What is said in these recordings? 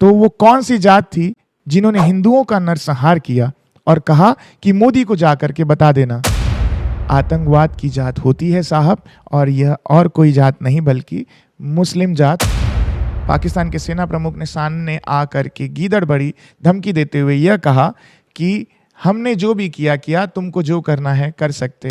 तो वो कौन सी जात थी जिन्होंने हिंदुओं का नरसंहार किया और कहा कि मोदी को जाकर के बता देना। आतंकवाद की जात होती है साहब, और यह और कोई जात नहीं बल्कि मुस्लिम जात। पाकिस्तान के सेना प्रमुख ने सामने आकर के गीदड़ बड़ी धमकी देते हुए यह कहा कि हमने जो भी किया, तुमको जो करना है कर सकते।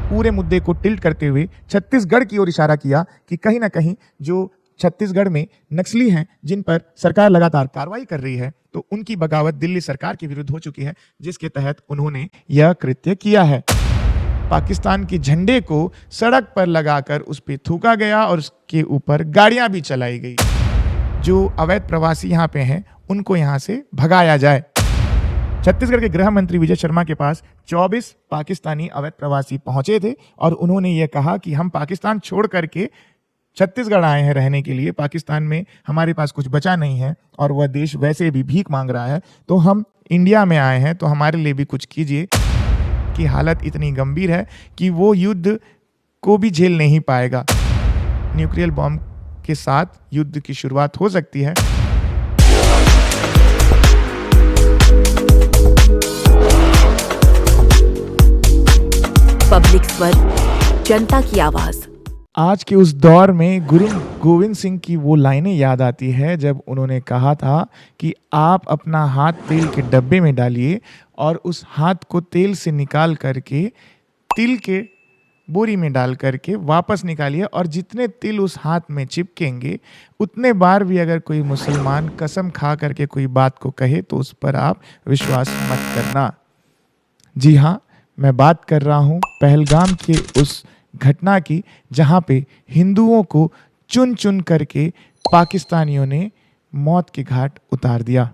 पूरे मुद्दे को टिल्ट करते हुए छत्तीसगढ़ की ओर इशारा किया कि कहीं ना कहीं जो छत्तीसगढ़ में नक्सली हैं जिन पर सरकार लगातार कार्रवाई कर रही है, तो उनकी बगावत दिल्ली सरकार के विरुद्ध हो चुकी है, जिसके तहत उन्होंने यह कृत्य किया है। पाकिस्तान के झंडे को सड़क पर लगाकर उस पर थूका गया और उसके ऊपर गाड़ियां भी चलाई गई। जो अवैध प्रवासी यहाँ पे हैं उनको यहाँ से भगाया जाए। छत्तीसगढ़ के गृह मंत्री विजय शर्मा के पास 24 पाकिस्तानी अवैध प्रवासी पहुंचे थे और उन्होंने ये कहा कि हम पाकिस्तान छोड़ करके छत्तीसगढ़ आए हैं रहने के लिए। पाकिस्तान में हमारे पास कुछ बचा नहीं है और वह देश वैसे भी भीख मांग रहा है, तो हम इंडिया में आए हैं, तो हमारे लिए भी कुछ कीजिए। की हालत इतनी गंभीर है कि वो युद्ध को भी झेल नहीं पाएगा। न्यूक्लियर बॉम्ब के साथ युद्ध की शुरुआत हो सकती है। पब्लिक स्वर, जनता की आवाज। आज के उस दौर में गुरु गोविंद सिंह की वो लाइनें याद आती है जब उन्होंने कहा था कि आप अपना हाथ तेल के डब्बे में डालिए और उस हाथ को तेल से निकाल करके तिल के बोरी में डाल करके वापस निकालिए, और जितने तिल उस हाथ में चिपकेंगे उतने बार भी अगर कोई मुसलमान कसम खा करके कोई बात को कहे तो उस पर आप विश्वास मत करना। जी हाँ, मैं बात कर रहा हूँ पहलगाम के उस घटना की जहाँ पे हिंदुओं को चुन चुन करके पाकिस्तानियों ने मौत के घाट उतार दिया।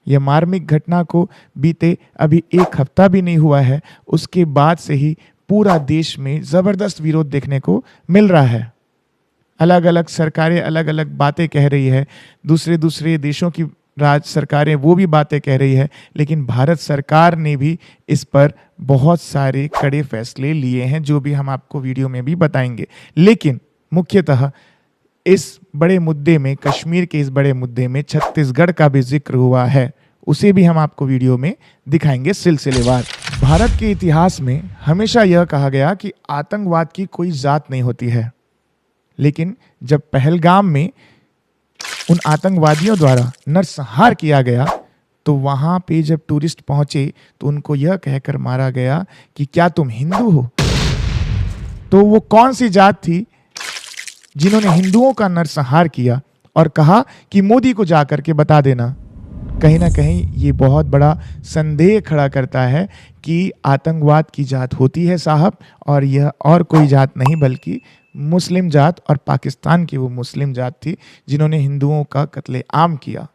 यह मार्मिक घटना को बीते अभी एक हफ्ता भी नहीं हुआ है, उसके बाद से ही पूरा देश में ज़बरदस्त विरोध देखने को मिल रहा है। अलग अलग सरकारें अलग अलग बातें कह रही है, दूसरे देशों की राज्य सरकारें वो भी बातें कह रही है, लेकिन भारत सरकार ने भी इस पर बहुत सारे कड़े फैसले लिए हैं, जो भी हम आपको वीडियो में भी बताएंगे। लेकिन मुख्यतः इस बड़े मुद्दे में, कश्मीर के इस बड़े मुद्दे में छत्तीसगढ़ का भी जिक्र हुआ है, उसे भी हम आपको वीडियो में दिखाएंगे सिलसिलेवार। भारत के इतिहास में हमेशा यह कहा गया कि आतंकवाद की कोई जात नहीं होती है, लेकिन जब पहलगाम में उन आतंकवादियों द्वारा नरसंहार किया गया तो वहां पे जब टूरिस्ट पहुंचे तो उनको यह कहकर मारा गया कि क्या तुम हिंदू हो। तो वो कौन सी जात थी जिन्होंने हिंदुओं का नरसंहार किया और कहा कि मोदी को जाकर के बता देना। कहीं ना कहीं ये बहुत बड़ा संदेह खड़ा करता है कि आतंकवाद की जात होती है साहब, और यह और कोई जात नहीं बल्कि मुस्लिम जात, और पाकिस्तान की वो मुस्लिम जात थी जिन्होंने हिंदुओं का कत्लेआम किया।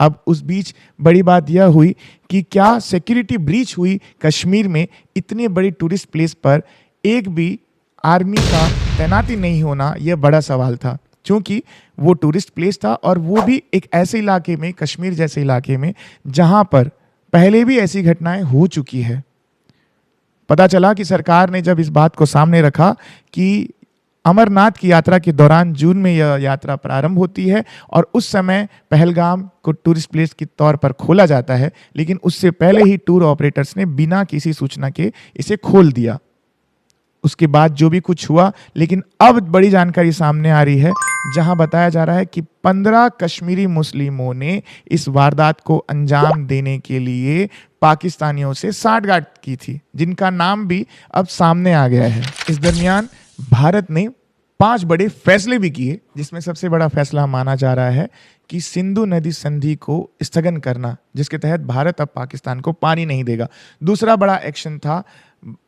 अब उस बीच बड़ी बात यह हुई कि क्या सिक्योरिटी ब्रीच हुई कश्मीर में। इतने बड़ी टूरिस्ट प्लेस पर एक भी आर्मी का तैनाती नहीं होना यह बड़ा सवाल था, क्योंकि वो टूरिस्ट प्लेस था और वो भी एक ऐसे इलाके में, कश्मीर जैसे इलाके में, जहां पर पहले भी ऐसी घटनाएं हो चुकी है। पता चला कि सरकार ने जब इस बात को सामने रखा कि अमरनाथ की यात्रा के दौरान जून में यह यात्रा प्रारंभ होती है और उस समय पहलगाम को टूरिस्ट प्लेस के तौर पर खोला जाता है, लेकिन उससे पहले ही टूर ऑपरेटर्स ने बिना किसी सूचना के इसे खोल दिया। उसके बाद जो भी कुछ हुआ, लेकिन अब बड़ी जानकारी सामने आ रही है जहां बताया जा रहा है कि 15 कश्मीरी मुस्लिमों ने इस वारदात को अंजाम देने के लिए पाकिस्तानियों से साठगांठ की थी, जिनका नाम भी अब सामने आ गया है। इस दरमियान भारत ने 5 बड़े फैसले भी किए, जिसमें सबसे बड़ा फैसला माना जा रहा है कि सिंधु नदी संधि को स्थगन करना, जिसके तहत भारत अब पाकिस्तान को पानी नहीं देगा। दूसरा बड़ा एक्शन था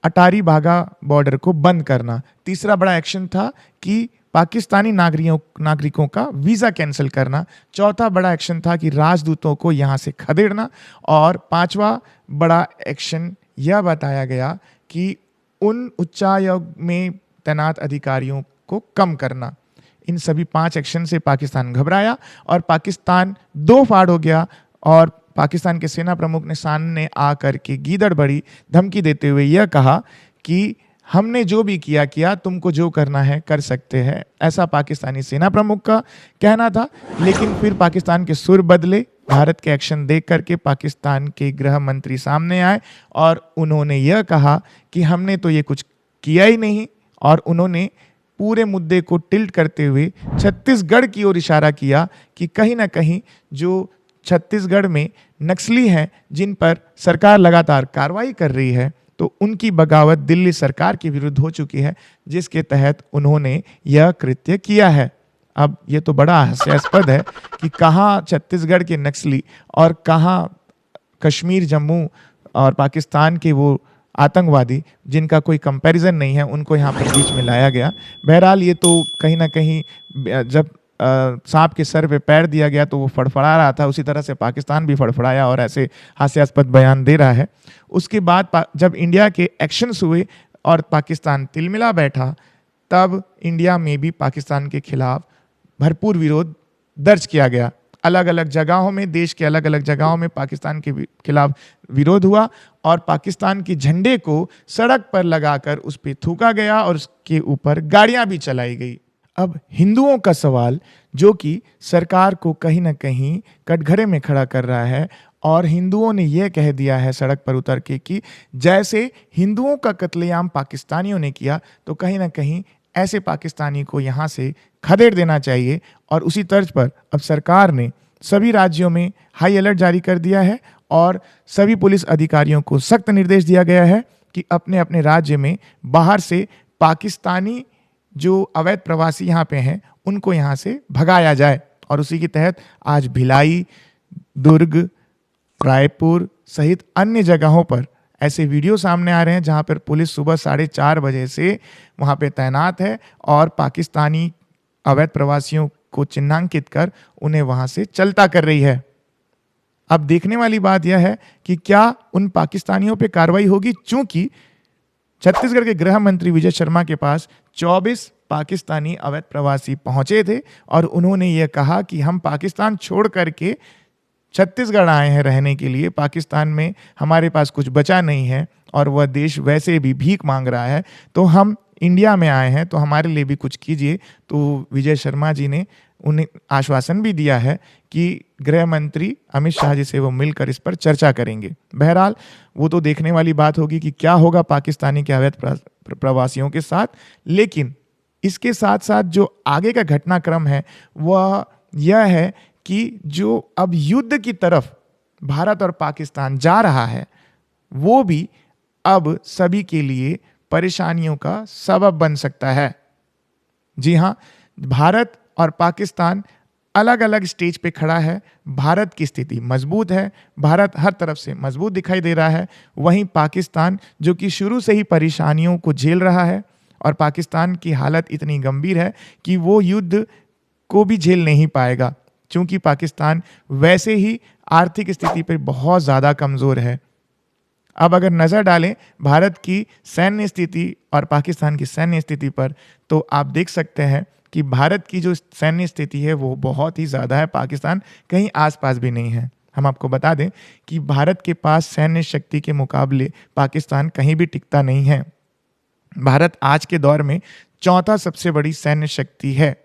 अटारी वाघा बॉर्डर को बंद करना। तीसरा बड़ा एक्शन था कि पाकिस्तानी नागरिकों का वीज़ा कैंसिल करना। चौथा बड़ा एक्शन था कि राजदूतों को यहाँ से खदेड़ना। और 5वां बड़ा एक्शन यह बताया गया कि उन उच्चायोग में तैनात अधिकारियों को कम करना। इन सभी 5 एक्शन से पाकिस्तान घबराया और पाकिस्तान 2 फाड़ हो गया, और पाकिस्तान के सेना प्रमुख ने सामने आकर के गीदड़ बड़ी धमकी देते हुए यह कहा कि हमने जो भी किया किया, तुमको जो करना है कर सकते हैं, ऐसा पाकिस्तानी सेना प्रमुख का कहना था। लेकिन फिर पाकिस्तान के सुर बदले। भारत के एक्शन देख करके पाकिस्तान के गृह मंत्री सामने आए और उन्होंने यह कहा कि हमने तो ये कुछ किया ही नहीं, और उन्होंने पूरे मुद्दे को टिल्ट करते हुए छत्तीसगढ़ की ओर इशारा किया कि कहीं ना कहीं जो छत्तीसगढ़ में नक्सली हैं जिन पर सरकार लगातार कार्रवाई कर रही है, तो उनकी बगावत दिल्ली सरकार के विरुद्ध हो चुकी है, जिसके तहत उन्होंने यह कृत्य किया है। अब ये तो बड़ा हास्यास्पद है कि कहाँ छत्तीसगढ़ के नक्सली और कहाँ कश्मीर, जम्मू और पाकिस्तान के वो आतंकवादी जिनका कोई कंपैरिजन नहीं है, उनको यहाँ पर बीच में लाया गया। बहरहाल ये तो कहीं ना कहीं जब सांप के सर पे पैर दिया गया तो वो फड़फड़ा रहा था, उसी तरह से पाकिस्तान भी फड़फड़ाया और ऐसे हास्यास्पद बयान दे रहा है। उसके बाद जब इंडिया के एक्शंस हुए और पाकिस्तान तिलमिला बैठा, तब इंडिया में भी पाकिस्तान के खिलाफ भरपूर विरोध दर्ज किया गया। अलग अलग जगहों में, देश के अलग अलग जगहों में पाकिस्तान के खिलाफ विरोध हुआ और पाकिस्तान के झंडे को सड़क पर लगाकर उस पर थूका गया और उसके ऊपर गाड़ियां भी चलाई गई। अब हिंदुओं का सवाल, जो कि सरकार को कहीं ना कहीं कटघरे में खड़ा कर रहा है, और हिंदुओं ने यह कह दिया है सड़क पर उतर के कि जैसे हिंदुओं का कत्लेआम पाकिस्तानियों ने किया, तो कहीं ना कहीं ऐसे पाकिस्तानी को यहाँ से खदेड़ देना चाहिए। और उसी तर्ज पर अब सरकार ने सभी राज्यों में हाई अलर्ट जारी कर दिया है और सभी पुलिस अधिकारियों को सख्त निर्देश दिया गया है कि अपने अपने राज्य में बाहर से पाकिस्तानी जो अवैध प्रवासी यहाँ पे हैं उनको यहाँ से भगाया जाए। और उसी के तहत आज भिलाई, दुर्ग, रायपुर सहित अन्य जगहों पर ऐसे वीडियो सामने आ रहे हैं जहां पर पुलिस सुबह 4:30 बजे से वहां पे तैनात है और पाकिस्तानी अवैध प्रवासियों को चिन्हांकित कर उन्हें वहां से चलता कर रही है। अब देखने वाली बात यह है कि क्या उन पाकिस्तानियों पे कार्रवाई होगी, चूंकि छत्तीसगढ़ के गृह मंत्री विजय शर्मा के पास 24 पाकिस्तानी अवैध प्रवासी पहुंचे थे और उन्होंने ये कहा कि हम पाकिस्तान छोड़ करके छत्तीसगढ़ आए हैं रहने के लिए, पाकिस्तान में हमारे पास कुछ बचा नहीं है और वह देश वैसे भी भीख मांग रहा है, तो हम इंडिया में आए हैं, तो हमारे लिए भी कुछ कीजिए। तो विजय शर्मा जी ने उन्हें आश्वासन भी दिया है कि गृह मंत्री अमित शाह जी से वो मिलकर इस पर चर्चा करेंगे। बहरहाल वो तो देखने वाली बात होगी कि क्या होगा पाकिस्तानी के अवैध प्रवासियों के साथ। लेकिन इसके साथ साथ जो आगे का घटनाक्रम है वह यह है कि जो अब युद्ध की तरफ भारत और पाकिस्तान जा रहा है, वो भी अब सभी के लिए परेशानियों का सबब बन सकता है। जी हाँ, भारत और पाकिस्तान अलग अलग स्टेज पे खड़ा है। भारत की स्थिति मजबूत है, भारत हर तरफ से मजबूत दिखाई दे रहा है। वहीं पाकिस्तान जो कि शुरू से ही परेशानियों को झेल रहा है और पाकिस्तान की हालत इतनी गंभीर है कि वो युद्ध को भी झेल नहीं पाएगा, क्योंकि पाकिस्तान वैसे ही आर्थिक स्थिति पर बहुत ज़्यादा कमज़ोर है। अब अगर नज़र डालें भारत की सैन्य स्थिति और पाकिस्तान की सैन्य स्थिति पर, तो आप देख सकते हैं कि भारत की जो सैन्य स्थिति है वो बहुत ही ज़्यादा है, पाकिस्तान कहीं आसपास भी नहीं है। हम आपको बता दें कि भारत के पास सैन्य शक्ति के मुकाबले पाकिस्तान कहीं भी टिकता नहीं है। भारत आज के दौर में चौथा सबसे बड़ी सैन्य शक्ति है,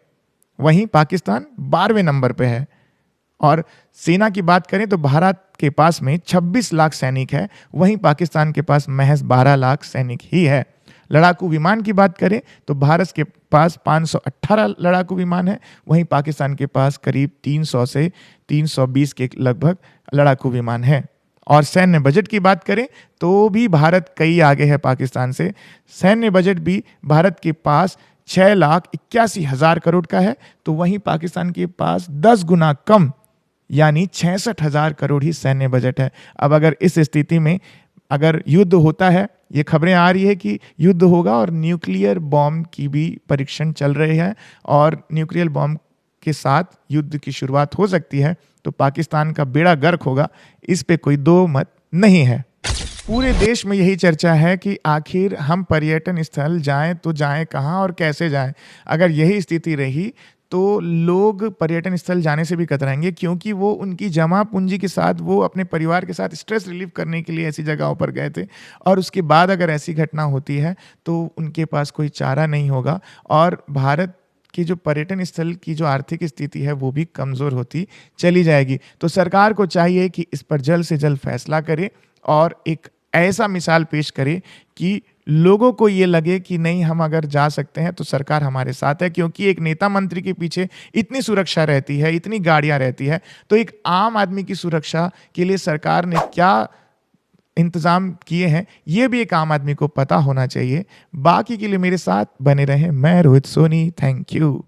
वहीं पाकिस्तान 12वें नंबर पे है। और सेना की बात करें तो भारत के पास में 26 लाख सैनिक है, वहीं पाकिस्तान के पास महज 12 लाख सैनिक ही है। लड़ाकू विमान की बात करें तो भारत के पास 518 लड़ाकू विमान है, वहीं पाकिस्तान के पास करीब 300 से 320 के लगभग लड़ाकू विमान है। और सैन्य बजट की बात करें तो भी भारत कई आगे है पाकिस्तान से। सैन्य बजट भी भारत के पास 6,81,000 करोड़ का है, तो वहीं पाकिस्तान के पास 10 गुना कम यानी 66,000 करोड़ ही सैन्य बजट है। अब अगर इस स्थिति में अगर युद्ध होता है, ये खबरें आ रही है कि युद्ध होगा और न्यूक्लियर बॉम्ब की भी परीक्षण चल रहे हैं और न्यूक्लियर बॉम्ब के साथ युद्ध की शुरुआत हो सकती है, तो पाकिस्तान का बेड़ा गर्क होगा, इस पे कोई दो मत नहीं है। पूरे देश में यही चर्चा है कि आखिर हम पर्यटन स्थल जाएं तो जाएं कहाँ और कैसे जाएं। अगर यही स्थिति रही तो लोग पर्यटन स्थल जाने से भी कतराएँगे, क्योंकि वो उनकी जमा पूँजी के साथ वो अपने परिवार के साथ स्ट्रेस रिलीफ़ करने के लिए ऐसी जगहों पर गए थे, और उसके बाद अगर ऐसी घटना होती है तो उनके पास कोई चारा नहीं होगा, और भारत की जो पर्यटन स्थल की जो आर्थिक स्थिति है वो भी कमज़ोर होती चली जाएगी। तो सरकार को चाहिए कि इस पर जल्द से जल्द फैसला करे और एक ऐसा मिसाल पेश करे कि लोगों को ये लगे कि नहीं, हम अगर जा सकते हैं तो सरकार हमारे साथ है, क्योंकि एक नेता मंत्री के पीछे इतनी सुरक्षा रहती है, इतनी गाड़ियाँ रहती है, तो एक आम आदमी की सुरक्षा के लिए सरकार ने क्या इंतज़ाम किए हैं, ये भी एक आम आदमी को पता होना चाहिए। बाकी के लिए मेरे साथ बने रहें। मैं रोहित सोनी, थैंक यू।